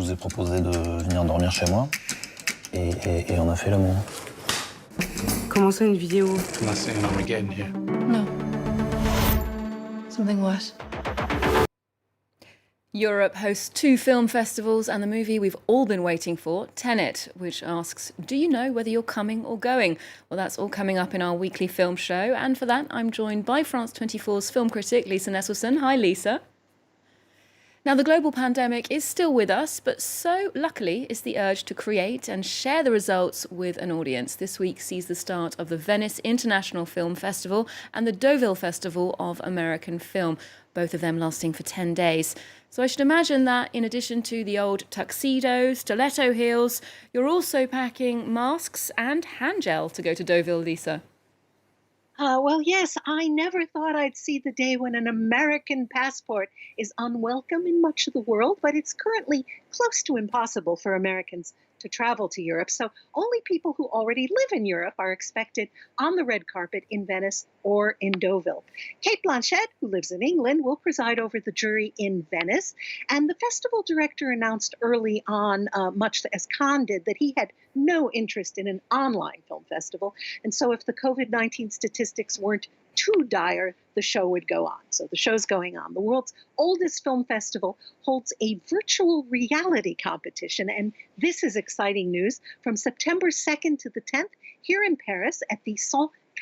nous ai proposé de venir dormir chez moi. Et on a fait l'amour. Comment ça, une vidéo? Last thing I'm getting here. No. Something worse. Europe hosts 2 film festivals and the movie we've all been waiting for, Tenet, which asks, do you know whether you're coming or going? Well, that's all coming up in our weekly film show. And for that, I'm joined by France 24's film critic, Lisa Nesselson. Hi, Lisa. Now, the global pandemic is still with us, but so, luckily, is the urge to create and share the results with an audience. This week sees the start of the Venice International Film Festival and the Deauville Festival of American Film, both of them lasting for 10 days. So I should imagine that in addition to the old tuxedos, stiletto heels, you're also packing masks and hand gel to go to Deauville, Lisa. Well, yes, I never thought I'd see the day when an American passport is unwelcome in much of the world, but it's currently close to impossible for Americans to travel to Europe. So only people who already live in Europe are expected on the red carpet in Venice or in Deauville. Kate Blanchett, who lives in England, will preside over the jury in Venice. And the festival director announced early on, much as Cannes did, that he had no interest in an online film festival. And so if the COVID-19 statistics weren't too dire, the show would go on. So the show's going on. The world's oldest film festival holds a virtual reality competition. And this is exciting news. From September 2nd to the 10th, here in Paris at the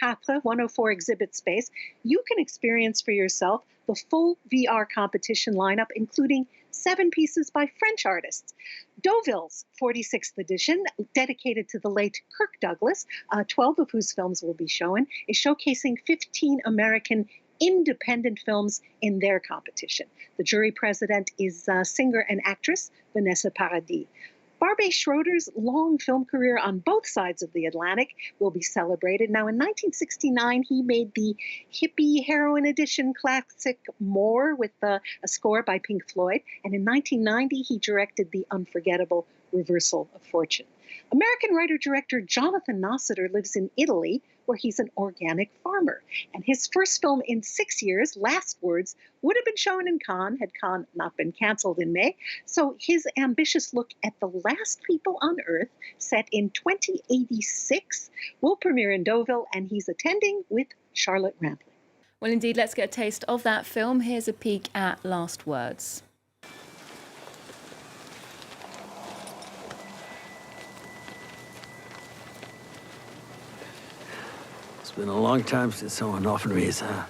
104 exhibit space, you can experience for yourself the full VR competition lineup, including 7 pieces by French artists. Deauville's 46th edition, dedicated to the late Kirk Douglas, 12 of whose films will be shown, is showcasing 15 American independent films in their competition. The jury president is singer and actress Vanessa Paradis. Barbet Schroeder's long film career on both sides of the Atlantic will be celebrated. Now, in 1969, he made the hippie heroin edition classic More with a score by Pink Floyd. And in 1990, he directed the unforgettable Reversal of Fortune. American writer-director Jonathan Nossiter lives in Italy, where he's an organic farmer. And his first film in 6 years, Last Words, would have been shown in Cannes had Cannes not been canceled in May. So his ambitious look at the last people on Earth, set in 2086, will premiere in Deauville, and he's attending with Charlotte Rampling. Well, indeed, let's get a taste of that film. Here's a peek at Last Words. It's been a long time since someone offered me his hand.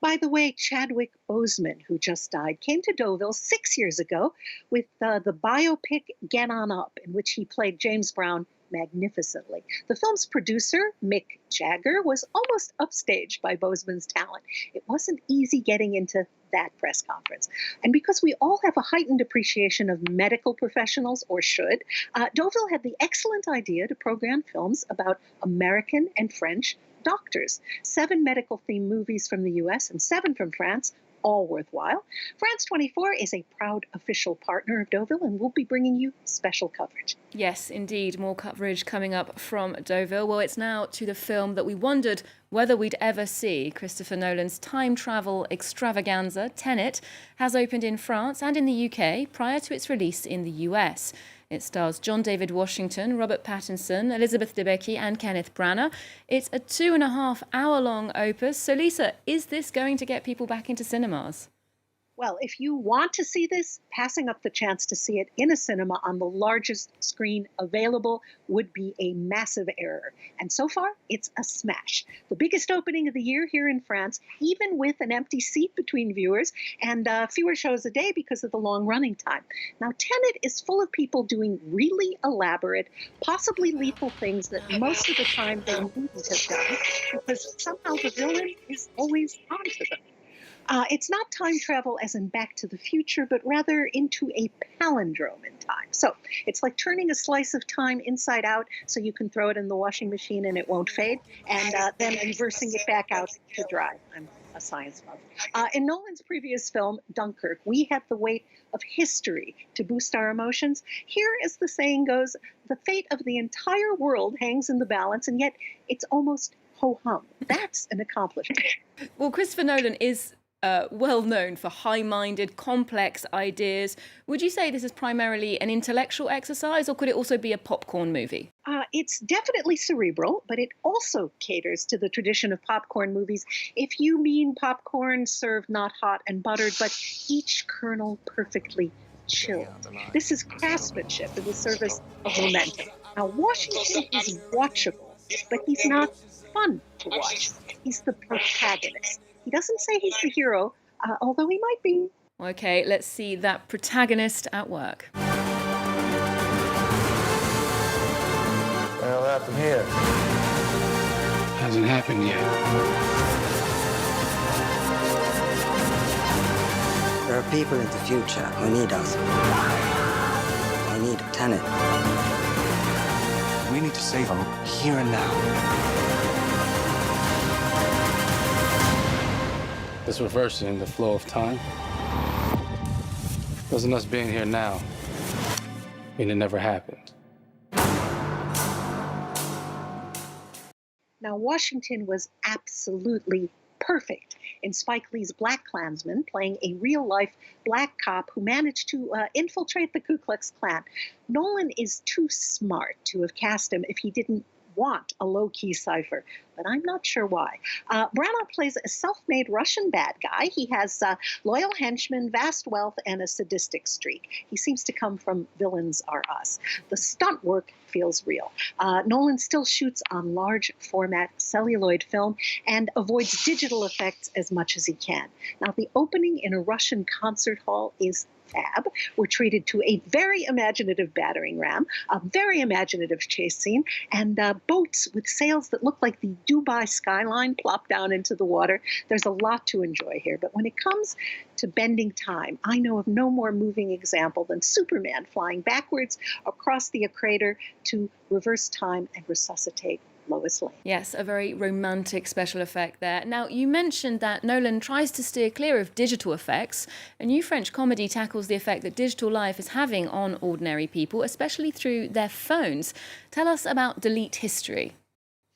By the way, Chadwick Boseman, who just died, came to Deauville 6 years ago with the biopic Get On Up, in which he played James Brown magnificently. The film's producer, Mick Jagger, was almost upstaged by Boseman's talent. It wasn't easy getting into that press conference. And because we all have a heightened appreciation of medical professionals, or should, Deauville had the excellent idea to program films about American and French doctors. 7 medical-themed movies from the U.S. and 7 from France, all worthwhile. France 24 is a proud official partner of Deauville, and we'll be bringing you special coverage. Yes, indeed, more coverage coming up from Deauville. Well, it's now to the film that we wondered whether we'd ever see. Christopher Nolan's time travel extravaganza, Tenet, has opened in France and in the UK prior to its release in the US. It stars John David Washington, Robert Pattinson, Elisabeth Debicki and Kenneth Branagh. It's a 2.5-hour-long opus. So, Lisa, is this going to get people back into cinemas? Well, if you want to see this, passing up the chance to see it in a cinema on the largest screen available would be a massive error. And so far, it's a smash. The biggest opening of the year here in France, even with an empty seat between viewers and fewer shows a day because of the long running time. Now, Tenet is full of people doing really elaborate, possibly lethal things that most of the time they wouldn't have done, because somehow the villain is always onto them. It's not time travel as in Back to the Future, but rather into a palindrome in time. So it's like turning a slice of time inside out so you can throw it in the washing machine and it won't fade, and then reversing it back out to dry. I'm a science buff. In Nolan's previous film, Dunkirk, we had the weight of history to boost our emotions. Here, as the saying goes, the fate of the entire world hangs in the balance, and yet it's almost ho-hum. That's an accomplishment. Well, Christopher Nolan is well known for high-minded, complex ideas. Would you say this is primarily an intellectual exercise, or could it also be a popcorn movie? It's definitely cerebral, but it also caters to the tradition of popcorn movies. If you mean popcorn served not hot and buttered, but each kernel perfectly chilled. This is craftsmanship in the service of momentum. Now, Washington is watchable, but he's not fun to watch. He's the protagonist. He doesn't say he's the hero, although he might be. Okay, let's see that protagonist at work. Well, what happened here? Hasn't happened yet. There are people in the future who need us. They need Tenet. We need to save them here and now. It's reversing the flow of time. Doesn't us being here now mean it never happened? Now, Washington was absolutely perfect in Spike Lee's Black Klansman, playing a real-life black cop who managed to infiltrate the Ku Klux Klan. Nolan is too smart to have cast him if he didn't want a low-key cipher, but I'm not sure why. Branagh plays a self-made Russian bad guy. He has loyal henchmen, vast wealth, and a sadistic streak. He seems to come from Villains Are Us. The stunt work feels real. Nolan still shoots on large-format celluloid film and avoids digital effects as much as he can. Now, the opening in a Russian concert hall is fab. We're treated to a very imaginative battering ram, a very imaginative chase scene, and boats with sails that look like the Dubai skyline plop down into the water. There's a lot to enjoy here. But when it comes to bending time, I know of no more moving example than Superman flying backwards across the equator to reverse time and resuscitate Lois Lane. Yes, a very romantic special effect there. Now, you mentioned that Nolan tries to steer clear of digital effects. A new French comedy tackles the effect that digital life is having on ordinary people, especially through their phones. Tell us about Delete History.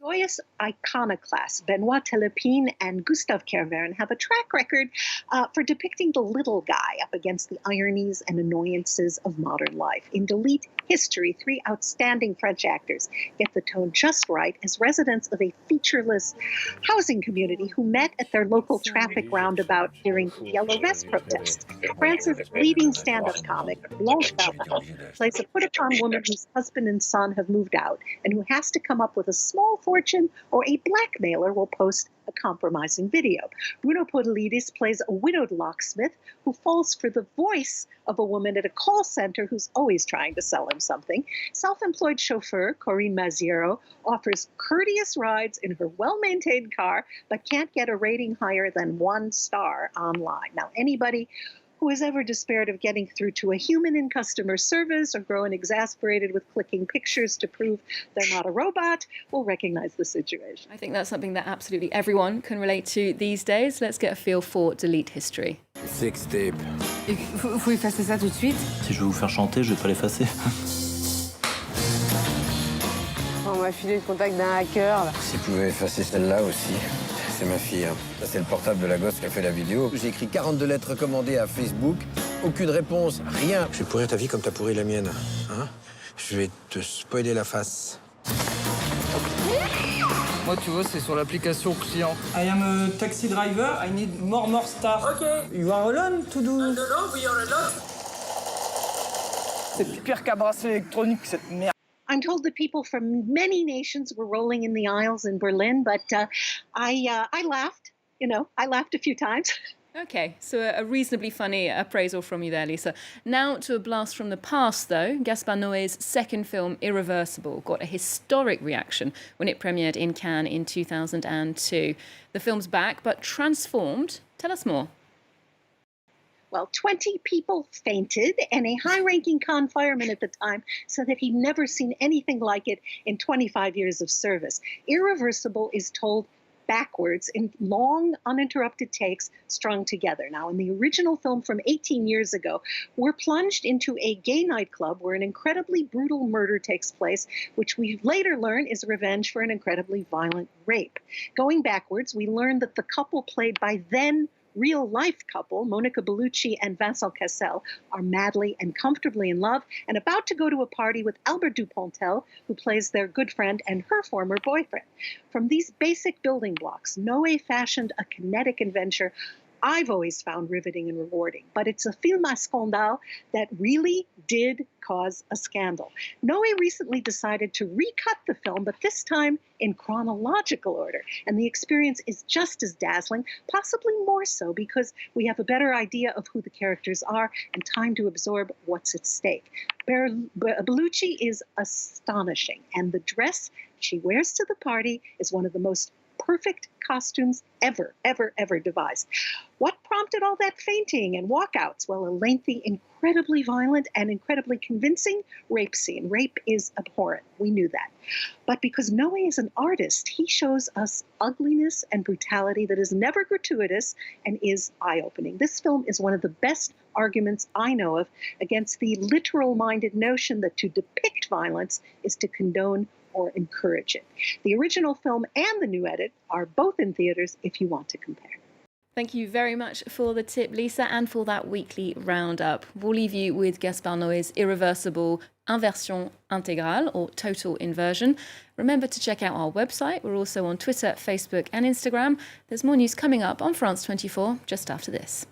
Joyous iconoclasts Benoit Telepine and Gustave Kervern have a track record for depicting the little guy up against the ironies and annoyances of modern life. In Delete History, three outstanding French actors get the tone just right as residents of a featureless housing community who met at their local traffic roundabout during the Yellow Vest protest. France's leading stand-up comic, Blanche Gardin, plays a put-upon woman whose husband and son have moved out and who has to come up with a small fortune or a blackmailer will post a compromising video. Bruno Podolidis plays a widowed locksmith who falls for the voice of a woman at a call center who's always trying to sell him something. Self-employed chauffeur Corinne Maziero offers courteous rides in her well-maintained car, but can't get a rating higher than 1 star online. Now, anybody who has ever despaired of getting through to a human in customer service or grown exasperated with clicking pictures to prove they're not a robot will recognize the situation. I think that's something that absolutely everyone can relate to these days. Let's get a feel for Delete History. Sex tape. Il faut effacer ça tout de suite. Si je veux vous faire chanter, je vais pas l'effacer. On m'a filé le contact d'un hacker. Là. Si vous pouvez effacer celle-là aussi. C'est ma fille. Hein. Ça, c'est le portable de la gosse qui a fait la vidéo. J'ai écrit 42 lettres recommandées à Facebook. Aucune réponse, rien. Je vais pourrir ta vie comme t'as pourri la mienne. Hein? Je vais te spoiler la face. Moi, tu vois, c'est sur l'application client. I am a taxi driver. I need more star. Okay. You are alone to do. No, we are alone. C'est pire qu'un bracelet électronique, cette merde. I'm told that people from many nations were rolling in the aisles in Berlin, but I laughed. You know, I laughed a few times. Okay, so a reasonably funny appraisal from you there, Lisa. Now to a blast from the past, though. Gaspar Noé's second film, Irreversible, got a historic reaction when it premiered in Cannes in 2002. The film's back, but transformed. Tell us more. Well, 20 people fainted, and a high-ranking Cannes fireman at the time said that he'd never seen anything like it in 25 years of service. Irreversible is told backwards in long, uninterrupted takes strung together. Now, in the original film from 18 years ago, we're plunged into a gay nightclub where an incredibly brutal murder takes place, which we later learn is revenge for an incredibly violent rape. Going backwards, we learn that the couple played by then real-life couple, Monica Bellucci and Vincent Cassel, are madly and comfortably in love and about to go to a party with Albert Dupontel, who plays their good friend and her former boyfriend. From these basic building blocks, Noé fashioned a kinetic adventure I've always found riveting and rewarding, but it's a film à scandale that really did cause a scandal. Noé recently decided to recut the film, but this time in chronological order, and the experience is just as dazzling, possibly more so because we have a better idea of who the characters are and time to absorb what's at stake. Bellucci is astonishing, and the dress she wears to the party is one of the most perfect costumes ever devised. What prompted all that fainting and walkouts? Well, a lengthy, incredibly violent, and incredibly convincing rape scene. Rape is abhorrent. We knew that. But because Noé is an artist, he shows us ugliness and brutality that is never gratuitous and is eye-opening. This film is one of the best arguments I know of against the literal-minded notion that to depict violence is to condone or encourage it. The original film and the new edit are both in theaters if you want to compare. Thank you very much for the tip, Lisa, and for that weekly roundup. We'll leave you with Gaspard Noé's irreversible Inversion Intégrale, or Total Inversion. Remember to check out our website. We're also on Twitter, Facebook and Instagram. There's more news coming up on France 24 just after this.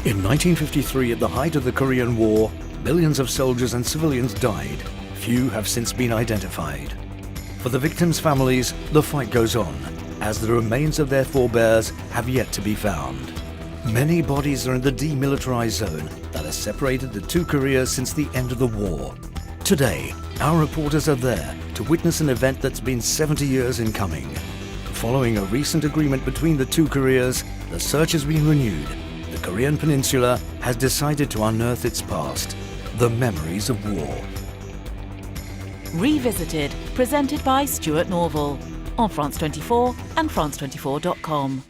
In 1953, at the height of the Korean War, millions of soldiers and civilians died. Few have since been identified. For the victims' families, the fight goes on, as the remains of their forebears have yet to be found. Many bodies are in the demilitarized zone that has separated the two Koreas since the end of the war. Today, our reporters are there to witness an event that's been 70 years in coming. Following a recent agreement between the two Koreas, the search has been renewed. The Korean Peninsula has decided to unearth its past, the memories of war. Revisited, presented by Stuart Norval on France 24 and France24.com.